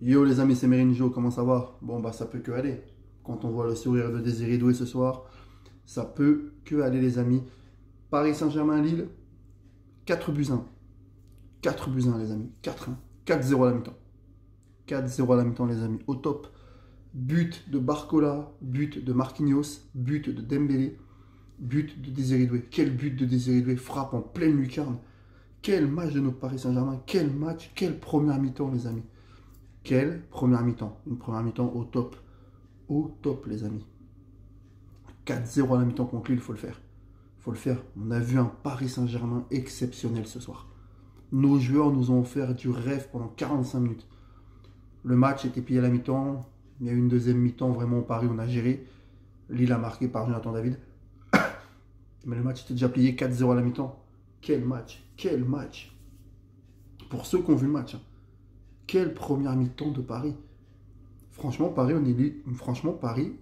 Yo les amis, c'est Merinjo, comment ça va? Bon bah ça peut que aller. Quand on voit le sourire de Désiré Doué ce soir, ça peut que aller les amis. Paris Saint-Germain-Lille, 4 buts 1. 4 buts 1 les amis, 4-1. 4-0 à la mi-temps. 4-0 à la mi-temps les amis, au top. But de Barcola, but de Marquinhos, but de Dembélé, but de Désiré Doué. Quel but de Désiré Doué, frappe en pleine lucarne. Quel match de notre Paris Saint-Germain, quel match, quelle première mi-temps les amis. Quelle première mi-temps. Une première mi-temps au top. Au top, les amis. 4-0 à la mi-temps contre Lille, il faut le faire. Il faut le faire. On a vu un Paris Saint-Germain exceptionnel ce soir. Nos joueurs nous ont offert du rêve pendant 45 minutes. Le match était plié à la mi-temps. Il y a eu une deuxième mi-temps, vraiment au Paris, on a géré. Lille a marqué par Jonathan David. Mais le match était déjà plié 4-0 à la mi-temps. Quel match. Quel match. Pour ceux qui ont vu le match. Quelle première mi-temps de Paris. Franchement, Paris, franchement, Paris,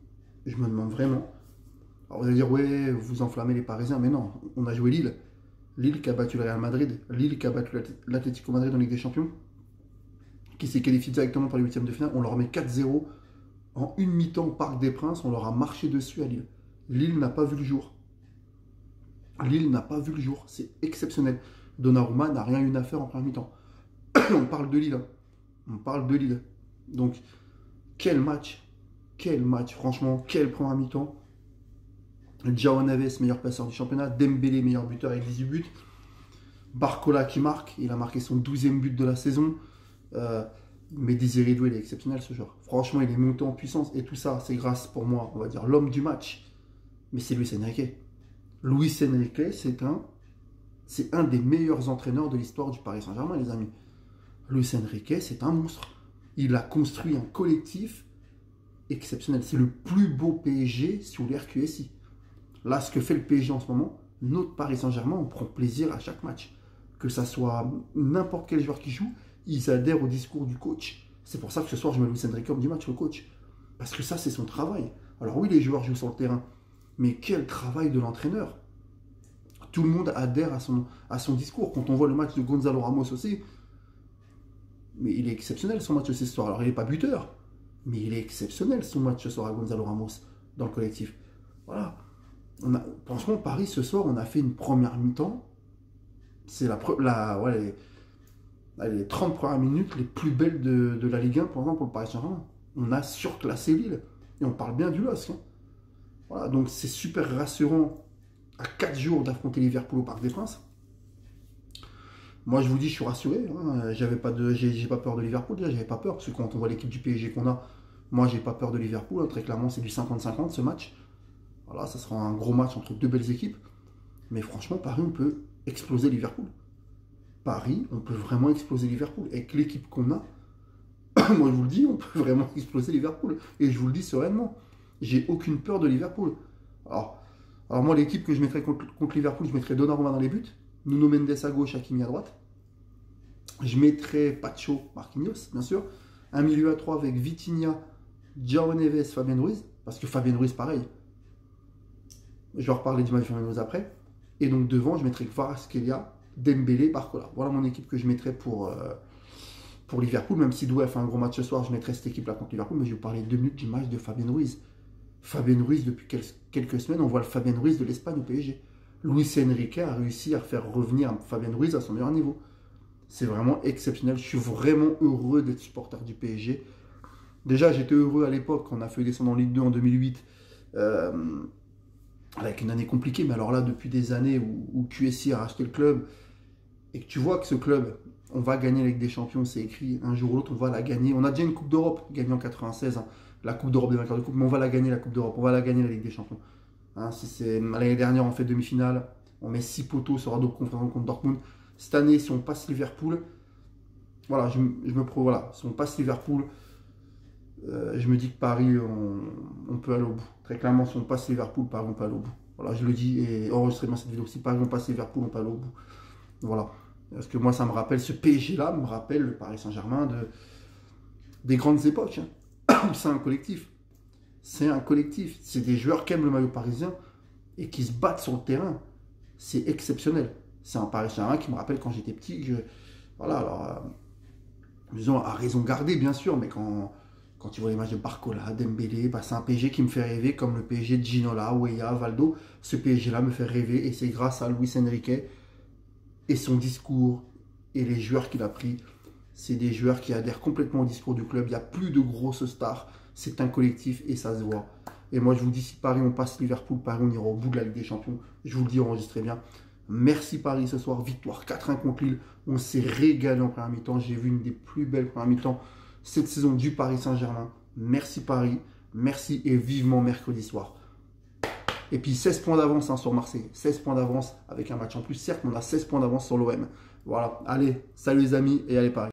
je me demande vraiment. Alors vous allez dire, ouais, vous enflammez les Parisiens, mais non, on a joué Lille. Lille qui a battu le Real Madrid, Lille qui a battu l'Atlético Madrid en Ligue des Champions, qui s'est qualifié directement pour les huitièmes de finale. On leur met 4-0 en une mi-temps au Parc des Princes, on leur a marché dessus à Lille. Lille n'a pas vu le jour. Lille n'a pas vu le jour, c'est exceptionnel. Donnarumma n'a rien eu à faire en première mi-temps. On parle de Lille, hein. On parle de Lille. Donc, quel match, franchement, quel première mi-temps. João Neves, meilleur passeur du championnat. Dembélé, meilleur buteur avec 18 buts. Barcola qui marque, il a marqué son 12e but de la saison. Mais Désiré Doué, il est exceptionnel ce joueur. Franchement, il est monté en puissance. Et tout ça, c'est grâce pour moi, on va dire, l'homme du match. Mais c'est Luis Enrique. Luis Enrique, c'est un des meilleurs entraîneurs de l'histoire du Paris Saint-Germain, les amis. Luis Enrique, c'est un monstre. Il a construit un collectif exceptionnel. C'est le plus beau PSG sous l'ère QSI. Là, ce que fait le PSG en ce moment, notre Paris Saint-Germain, on prend plaisir à chaque match. Que ça soit n'importe quel joueur qui joue, ils adhèrent au discours du coach. C'est pour ça que ce soir, je mets Luis Enrique homme du match, le coach. Parce que ça, c'est son travail. Alors oui, les joueurs jouent sur le terrain. Mais quel travail de l'entraîneur. Tout le monde adhère à son discours. Quand on voit le match de Gonzalo Ramos aussi, mais il est exceptionnel son match ce soir. Alors il n'est pas buteur, mais il est exceptionnel son match ce soir à Gonzalo Ramos dans le collectif. Voilà. Franchement, Paris ce soir, on a fait une première mi-temps. C'est les 30 premières minutes les plus belles de la Ligue 1 pour le Paris Saint-Germain. On a surclassé Lille. Et on parle bien du LOSC. Hein. Voilà, donc c'est super rassurant à 4 jours d'affronter Liverpool au Parc des Princes. Moi, je vous dis, je suis rassuré. Hein. J'ai pas peur de Liverpool. Déjà, j'avais pas peur. Parce que quand on voit l'équipe du PSG qu'on a, moi, j'ai pas peur de Liverpool. Hein. Très clairement, c'est du 50-50 ce match. Voilà, ça sera un gros match entre deux belles équipes. Mais franchement, Paris, on peut exploser Liverpool. Paris, on peut vraiment exploser Liverpool. Avec l'équipe qu'on a, moi, je vous le dis, on peut vraiment exploser Liverpool. Et je vous le dis sereinement. J'ai aucune peur de Liverpool. Alors moi, l'équipe que je mettrais contre Liverpool, je mettrais Donnarumma dans les buts. Nuno Mendes à gauche, Hakimi à droite. Je mettrais Pacho, Marquinhos, bien sûr. Un milieu à 3 avec Vitinha, João Neves, Fabien Ruiz. Parce que Fabien Ruiz, pareil. Je vais reparler du match de Fabien Ruiz après. Et donc devant, je mettrais Kvaratskhelia, Dembélé, Barcola. Voilà mon équipe que je mettrais pour Liverpool. Même si Doué a fait un gros match ce soir, je mettrais cette équipe-là contre Liverpool. Mais je vais vous parler 2 minutes du match de Fabien Ruiz. Fabien Ruiz, depuis quelques semaines, on voit le Fabien Ruiz de l'Espagne au PSG. Luis Enrique a réussi à faire revenir Fabien Ruiz à son meilleur niveau. C'est vraiment exceptionnel. Je suis vraiment heureux d'être supporter du PSG. Déjà, j'étais heureux à l'époque quand on a fait descendre en Ligue 2 en 2008, avec une année compliquée. Mais alors là, depuis des années où QSI a racheté le club, et que tu vois que ce club, on va gagner la Ligue des Champions, c'est écrit, un jour ou l'autre, on va la gagner. On a déjà une Coupe d'Europe gagnée en 96, hein, la Coupe d'Europe des vainqueurs de Coupe, mais on va la gagner la Coupe d'Europe, on va la gagner la Ligue des Champions. Hein, l'année dernière, on fait demi-finale, on met 6 poteaux sur la double conférence contre Dortmund. Cette année, si on passe Liverpool, voilà, voilà, si on passe Liverpool, je me dis que Paris, on peut aller au bout. Très clairement, si on passe Liverpool, Paris, on peut aller au bout. Voilà, je le dis et enregistrez dans cette vidéo. Si Paris, on passe Liverpool, on peut aller au bout. Voilà. Parce que moi, ça me rappelle, ce PSG-là me rappelle le Paris Saint-Germain des grandes époques. Hein. C'est un collectif. C'est un collectif. C'est des joueurs qui aiment le maillot parisien et qui se battent sur le terrain. C'est exceptionnel. C'est un Paris Saint-Germain qui me rappelle quand j'étais petit. Voilà, alors, disons, à raison gardée, bien sûr, mais quand tu vois les matchs de Barcola, Dembélé, bah, c'est un PSG qui me fait rêver, comme le PSG de Ginola, Weah, Valdo. Ce PSG-là me fait rêver, et c'est grâce à Luis Enrique et son discours et les joueurs qu'il a pris. C'est des joueurs qui adhèrent complètement au discours du club. Il n'y a plus de grosses stars. C'est un collectif et ça se voit. Et moi, je vous dis, si Paris, on passe Liverpool, Paris, on ira au bout de la Ligue des Champions. Je vous le dis, enregistrez bien. Merci Paris ce soir. Victoire 4-1 contre Lille. On s'est régalé en première mi-temps. J'ai vu une des plus belles premières mi-temps cette saison du Paris Saint-Germain. Merci Paris. Merci et vivement mercredi soir. Et puis 16 points d'avance sur Marseille. 16 points d'avance avec un match en plus. Certes, on a 16 points d'avance sur l'OM. Voilà. Allez, salut les amis et allez Paris.